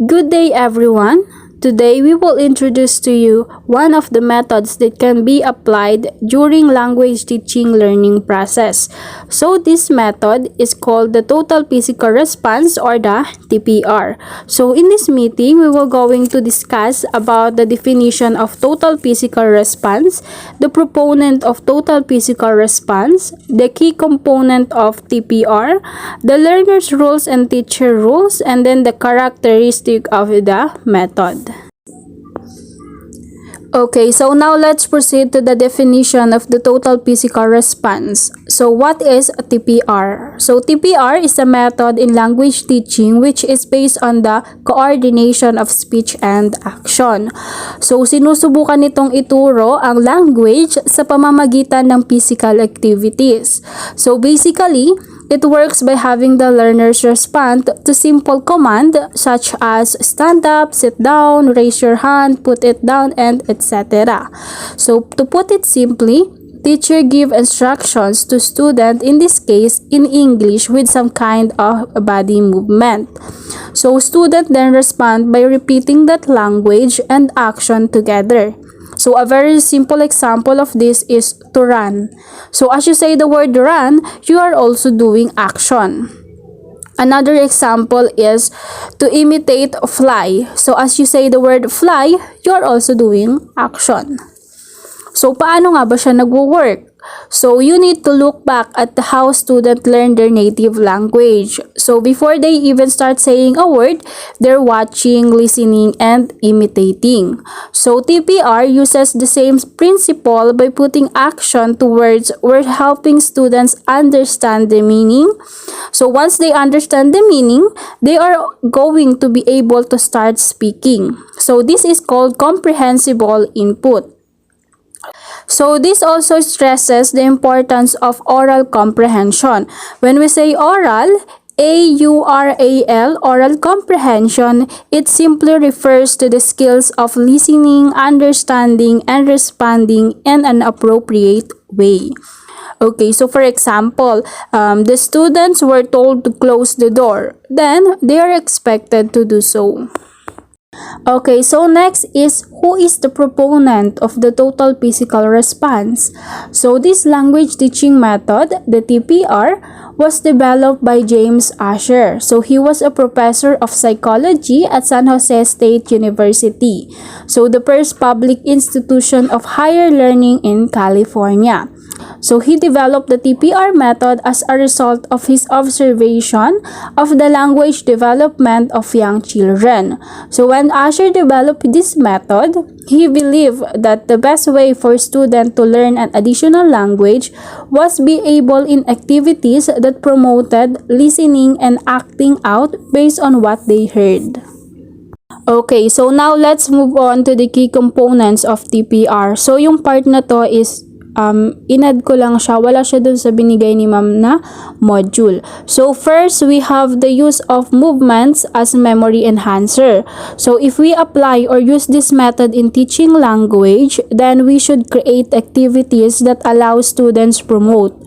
Good day everyone. Today we will introduce to you one of the methods that can be applied during language teaching learning process. So this method is called the total physical response or the TPR. So in this meeting we will going to discuss about the definition of total physical response, the proponent of total physical response, the key component of TPR, the learner's rules and teacher rules, and then the characteristic of the method. Okay, so now let's proceed to the definition of the total physical response. So what is a TPR? So TPR is a method in language teaching which is based on the coordination of speech and action. So sinusubukan nitong ituro ang language sa pamamagitan ng physical activities. So basically, it works by having the learners respond to simple command such as stand up, sit down, raise your hand, put it down, and etc. So to put it simply, teacher give instructions to student, in this case in English, with some kind of body movement. So student then respond by repeating that language and action together. So a very simple example of this is to run. So as you say the word run, you are also doing action. Another example is to imitate fly. So as you say the word fly, you are also doing action. So paano nga ba siya nagwo-work? So you need to look back at how students learn their native language. So before they even start saying a word, they're watching, listening, and imitating. So TPR uses the same principle by putting action to words or helping students understand the meaning. So once they understand the meaning, they are going to be able to start speaking. So this is called comprehensible input. So this also stresses the importance of oral comprehension. When we say oral, A-U-R-A-L, oral comprehension, it simply refers to the skills of listening, understanding, and responding in an appropriate way. Okay, so for example, the students were told to close the door. Then, they are expected to do so. Okay, so next is who is the proponent of the total physical response? So this language teaching method, the TPR, was developed by James Asher. So he was a professor of psychology at San Jose State University. So the first public institution of higher learning in California. So he developed the TPR method as a result of his observation of the language development of young children. So when Asher developed this method, he believed that the best way for students to learn an additional language was be able in activities that promoted listening and acting out based on what they heard. Okay, so now let's move on to the key components of TPR. So yung part na to is inad ko lang siya, wala siya dun sa binigay ni ma'am na module. So first, we have the use of movements as memory enhancer. So if we apply or use this method in teaching language, then we should create activities that allow students promote.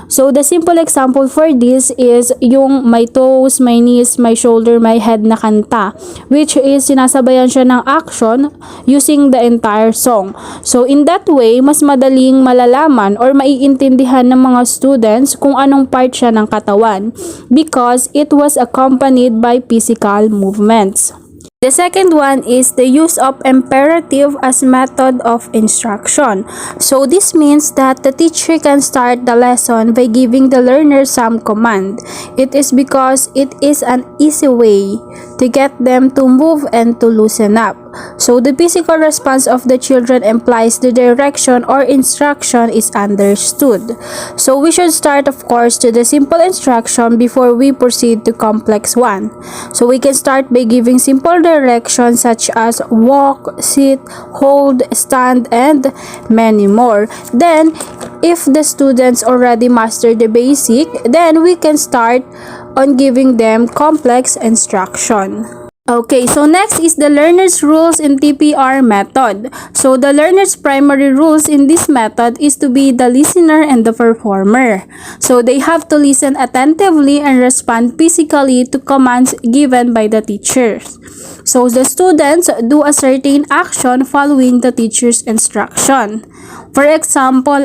So the simple example for this is yung my toes, my knees, my shoulder, my head na kanta, which is sinasabayan siya ng action using the entire song. So in that way, mas madaling malalaman or maiintindihan ng mga students kung anong part siya ng katawan because it was accompanied by physical movements. The second one is the use of imperative as method of instruction. So this means that the teacher can start the lesson by giving the learner some command. It is because it is an easy way to get them to move and to loosen up. So the physical response of the children implies the direction or instruction is understood. So we should start of course to the simple instruction before we proceed to complex one. So we can start by giving simple directions such as walk, sit, hold, stand, and many more. Then if the students already master the basic, then we can start on giving them complex instruction. Okay, so next is the learner's rules in TPR method. So the learner's primary rules in this method is to be the listener and the performer. So they have to listen attentively and respond physically to commands given by the teachers. So the students do a certain action following the teacher's instruction. For example,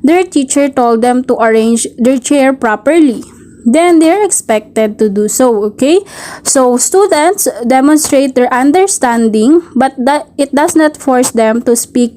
their teacher told them to arrange their chair properly. Then they're expected to do so, okay? So students demonstrate their understanding, but that it does not force them to speak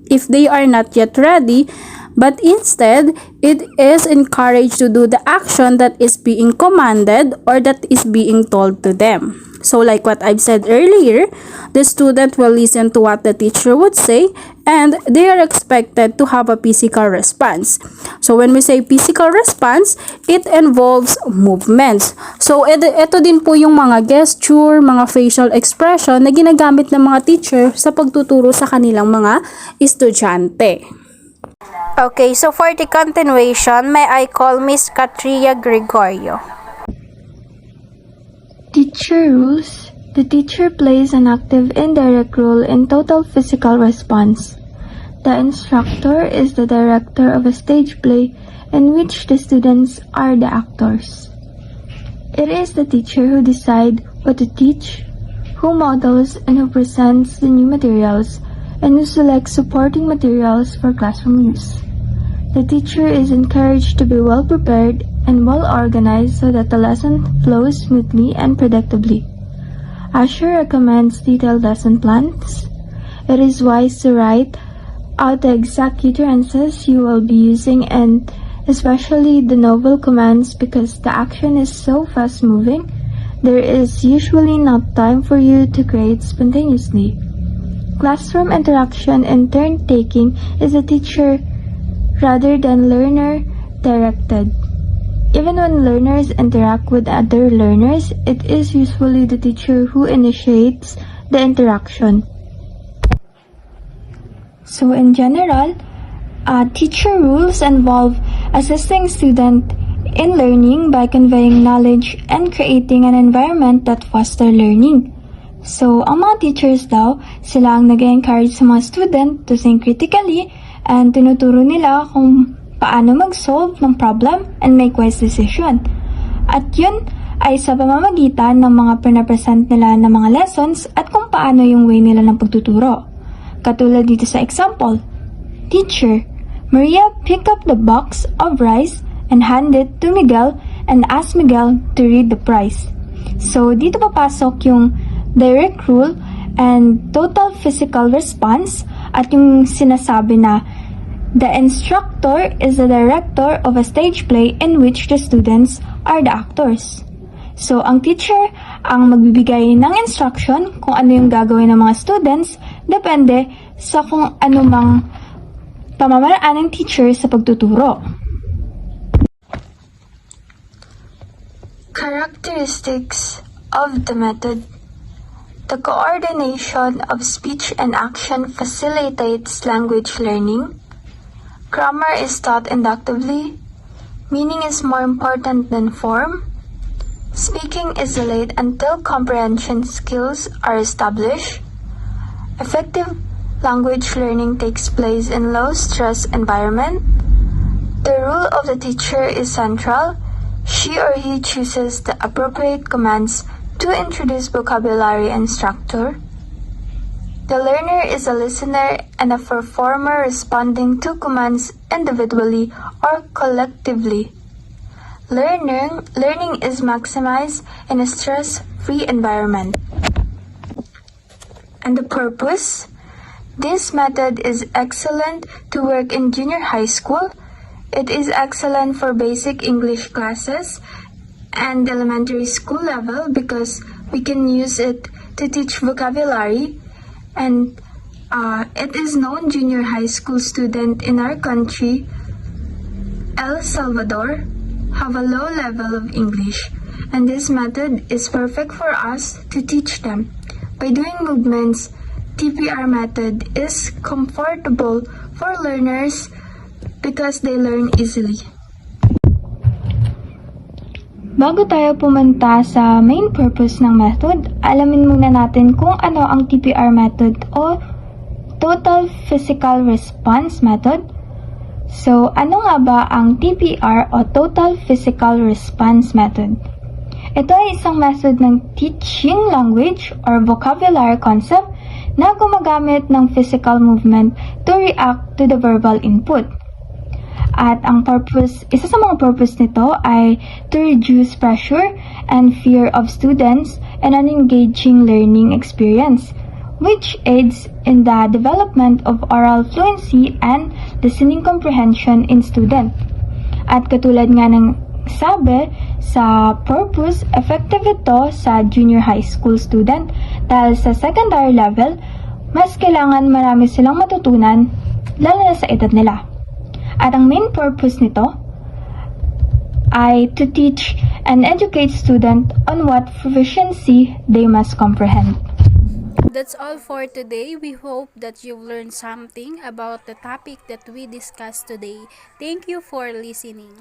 if they are not yet ready, but instead it is encouraged to do the action that is being commanded or that is being told to them. So like what I've said earlier, the student will listen to what the teacher would say and they are expected to have a physical response. So when we say physical response, it involves movements. So ito din po yung mga gesture, mga facial expression na ginagamit ng mga teacher sa pagtuturo sa kanilang mga estudyante. Okay, so for the continuation, may I call Miss Katria Gregorio. Teacher rules. The teacher plays an active indirect role in total physical response. The instructor is the director of a stage play in which the students are the actors. It is the teacher who decides what to teach, who models and who presents the new materials, and who selects supporting materials for classroom use. The teacher is encouraged to be well prepared and well organized so that the lesson flows smoothly and predictably. Asher recommends detailed lesson plans. It is wise to write out the exact utterances you will be using and especially the novel commands because the action is so fast moving, there is usually not time for you to create spontaneously. Classroom interaction and turn-taking is a teacher rather than learner-directed. Even when learners interact with other learners, it is usually the teacher who initiates the interaction. So in general, teacher rules involve assisting students in learning by conveying knowledge and creating an environment that foster learning. So, ang mga teachers daw, sila ang nag-encourage sa mga student to think critically and tinuturo nila kung paano mag-solve ng problem and make wise decision. At yun ay sa pamamagitan ng mga pinapresent nila ng mga lessons at kung paano yung way nila ng pagtuturo. Katulad dito sa example, Teacher, Maria picked up the box of rice and handed it to Miguel and asked Miguel to read the price. So, dito papasok yung direct rule and total physical response at yung sinasabi na the instructor is the director of a stage play in which the students are the actors. So, ang teacher ang magbibigay ng instruction kung ano yung gagawin ng mga students depende sa kung ano mang pamamaraan ng teacher sa pagtuturo. Characteristics of the method. The coordination of speech and action facilitates language learning. Grammar is taught inductively. Meaning is more important than form. Speaking is delayed until comprehension skills are established. Effective language learning takes place in low-stress environment. The role of the teacher is central. She or he chooses the appropriate commands to introduce vocabulary and structure. The learner is a listener and a performer responding to commands individually or collectively. Learning is maximized in a stress-free environment. And the purpose? This method is excellent to work in junior high school. It is excellent for basic English classes and elementary school level because we can use it to teach vocabulary, and it is known junior high school student in our country, El Salvador, have a low level of English, and this method is perfect for us to teach them. By doing movements, TPR method is comfortable for learners because they learn easily. Bago tayo pumunta sa main purpose ng method, alamin muna natin kung ano ang TPR method o Total Physical Response Method. So, ano nga ba ang TPR o Total Physical Response Method? Ito ay isang method ng teaching language or vocabulary concept na gumagamit ng physical movement to react to the verbal input. At isa sa mga purpose nito ay to reduce pressure and fear of students and an engaging learning experience, which aids in the development of oral fluency and listening comprehension in student. At katulad nga ng sabi sa purpose, effective ito sa junior high school student dahil sa secondary level, mas kailangan marami silang matutunan lalo na sa edad nila. At ang main purpose nito ay to teach and educate student on what proficiency they must comprehend. That's all for today. We hope that you've learned something about the topic that we discussed today. Thank you for listening.